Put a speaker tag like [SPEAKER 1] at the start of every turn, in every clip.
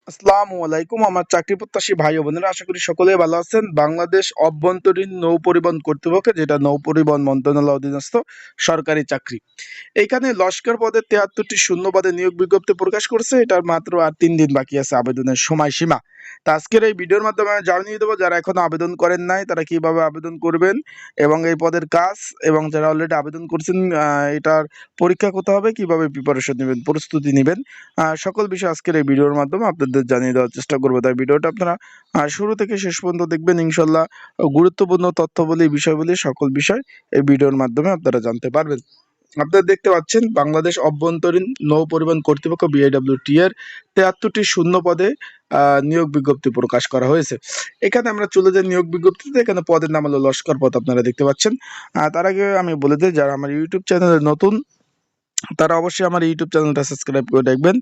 [SPEAKER 1] আসসালামু আলাইকুম। আমার চাকরি প্রত্যাশী ভাই ও বোনেরা, আশা করি সকলেই ভালো আছেন। বাংলাদেশ অভ্যন্তরীণ নৌ পরিবহন কর্তৃপক্ষ, যেটা নৌ পরিবহন মন্ত্রণালয় অধীনস্থ সরকারি চাকরি, এইখানে লস্কর পদে ৭৩টি শূন্য পদে নিয়োগ বিজ্ঞপ্তি প্রকাশ করছে। এটার মাত্র আর ৩ দিন বাকি আছে আবেদনের সময়সীমা। তা আজকের এই ভিডিওর মাধ্যমে আমি জানিয়ে দেবো যারা এখনো আবেদন করেন নাই তারা কিভাবে আবেদন করবেন এবং এই পদের কাজ, এবং যারা অলরেডি আবেদন করছেন এটার পরীক্ষা করতে হবে, কিভাবে প্রিপারেশন নেবেন, প্রস্তুতি নেবেন, সকল বিষয় আজকের এই ভিডিওর মাধ্যমে আপনাদের জানিয়ে দেওয়ার চেষ্টা করবো। তাই ভিডিওটা আপনারা শুরু থেকে শেষ পর্যন্ত দেখবেন। ইনশাল্লাহ গুরুত্বপূর্ণ তথ্যবলী, বিষয়বলী, সকল বিষয় এই ভিডিওর মাধ্যমে আপনারা জানতে পারবেন। আপনারা দেখতে পাচ্ছেন বাংলাদেশ অভ্যন্তরীণ নৌ পরিবহন কর্তৃপক্ষ BIWT এর ৭৩টি শূন্য পদে নিয়োগ বিজ্ঞপ্তি প্রকাশ করা হয়েছে। এখানে আমরা চলে যাই নিয়োগ বিজ্ঞপ্তিতে। এখানে পদের নাম হলো লস্কর পদ, আপনারা দেখতে পাচ্ছেন। তার আগে আমি বলে দিই, যারা আমার ইউটিউব চ্যানেলে নতুন তারা অবশ্যই আমার ইউটিউব চ্যানেলটা সাবস্ক্রাইব করে দেখবেন।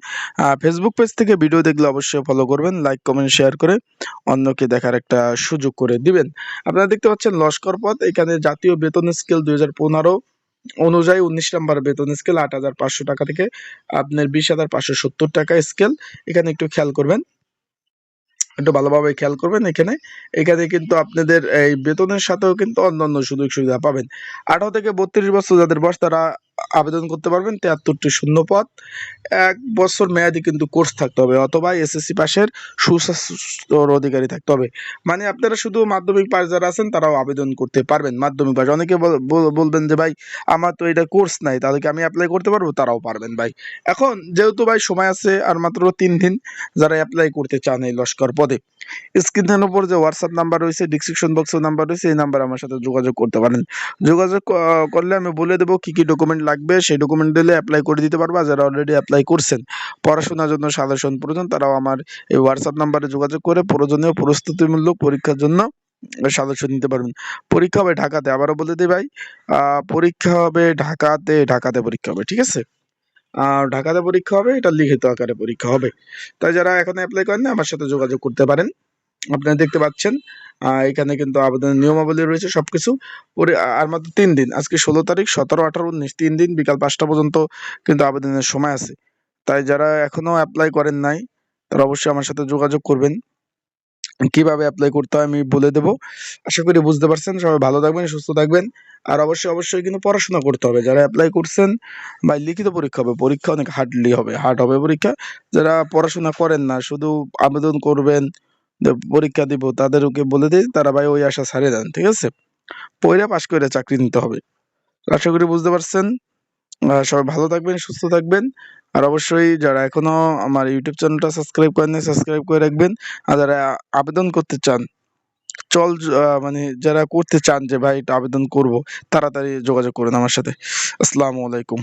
[SPEAKER 1] ফেসবুক পেজ থেকে ভিডিও দেখলে অবশ্যই ফলো করবেন, লাইক কমেন্ট শেয়ার করে অন্যকে দেখার একটা সুযোগ করে দিবেন। আপনারা দেখতে পাচ্ছেন লস্কর পদ। এখানে জাতীয় বেতন স্কেল 2015 অনুযায়ী 19 নম্বর বেতন স্কেল ৮,৫০০ টাকা থেকে আপনার ২০,৫৭০ টাকা স্কেল। এখানে একটু খেয়াল করবেন, একটু ভালোভাবে খেয়াল করবেন। এখানে এখানে কিন্তু আপনাদের এই বেতনের সাথেও কিন্তু অন্যান্য সুযোগ সুবিধা পাবেন। 18 থেকে 32 বছর যাদের বয়স তারা আবেদন করতে পারবেন। ৭৩টি শূন্য পদ, 1 বছর মেয়াদি কিন্তু কোর্স থাকতে হবে, অথবা SSC পাশের সুস্বাস্থ্যর অধিকারী থাকতে হবে। মানে আপনারা শুধু মাধ্যমিক পাস যারা আছেন তারাও আবেদন করতে পারবেন। মাধ্যমিক পাস, অনেকে বলবেন যে ভাই আমার তো এটা কোর্স নাই, তাহলে কি আমি অ্যাপ্লাই করতে পারবো? তারাও পারবেন ভাই। এখন যেহেতু ভাই সময় আছে আর মাত্র 3 দিন, যারা অ্যাপ্লাই করতে চান এই লস্কর পদে, স্ক্রিনের উপর যে হোয়াটসঅ্যাপ নাম্বার রয়েছে, ডিসক্রিপশন বক্সের নাম্বার রয়েছে, এই নাম্বারে আমার সাথে যোগাযোগ করতে পারেন। যোগাযোগ করলে আমি বলে দেবো কি কি ডকুমেন্ট লাগবে, সেই ডকুমেন্ট দিলে অ্যাপ্লাই করে দিতে পারবো। আর যারা অলরেডি অ্যাপ্লাই করছেন, পড়াশোনার জন্য সাজেশন প্রয়োজন, তারাও আমার এই হোয়াটসঅ্যাপ নাম্বারে যোগাযোগ করে প্রয়োজনীয় প্রস্তুতিমূলক পরীক্ষার জন্য সাজেশন নিতে পারবেন। পরীক্ষা হবে ঢাকাতে, আবারও বলে দিই ভাই, পরীক্ষা হবে ঢাকাতে। ঢাকাতে পরীক্ষা হবে, ঠিক আছে? ঢাকাতে পরীক্ষা হবে, এটা লিখিত আকারে পরীক্ষা হবে। তাই যারা এখন অ্যাপ্লাই করেন না, আমার সাথে যোগাযোগ করতে পারেন। আপনারা দেখতে পাচ্ছেন এখানে কিন্তু আবেদনের নিয়মাবলী রয়েছে সবকিছু। পরে আর মাত্র 3 দিন, আজকে 16 তারিখ, 17, 18, 19, 3 দিন বিকাল 5টা পর্যন্ত কিন্তু আবেদনের সময় আছে। তাই যারা এখনো অ্যাপ্লাই করেন নাই তারা অবশ্যই আমার সাথে যোগাযোগ করবেন। কিভাবে অ্যাপ্লাই করতে হয় আমি বলে দেবো। আশা করি বুঝতে পারছেন। সবাই ভালো থাকবেন, সুস্থ থাকবেন। আর অবশ্যই কিন্তু পড়াশোনা করতে হবে। যারা অ্যাপ্লাই করছেন, বা লিখিত পরীক্ষা হবে, পরীক্ষা অনেক হার্ড হবে পরীক্ষা। যারা পড়াশোনা করেন না, শুধু আবেদন করবেন, পরীক্ষা দিব, তাদেরকে বলে দিই তারা ভাই ওই আশা ছাড়িয়ে দেন, ঠিক আছে? পইরা পাশ করে চাকরি নিতে হবে। আশা করি বুঝতে পারছেন। সবাই ভালো থাকবেন, সুস্থ থাকবেন। আর অবশ্যই যারা এখনো আমার ইউটিউব চ্যানেলটা সাবস্ক্রাইব করেন নাই, সাবস্ক্রাইব করে রাখবেন। আর যারা আবেদন করতে চান, মানে যারা করতে চান যে ভাই এটা আবেদন করব, তাড়াতাড়ি যোগাযোগ করুন আমার সাথে। আসসালামু আলাইকুম।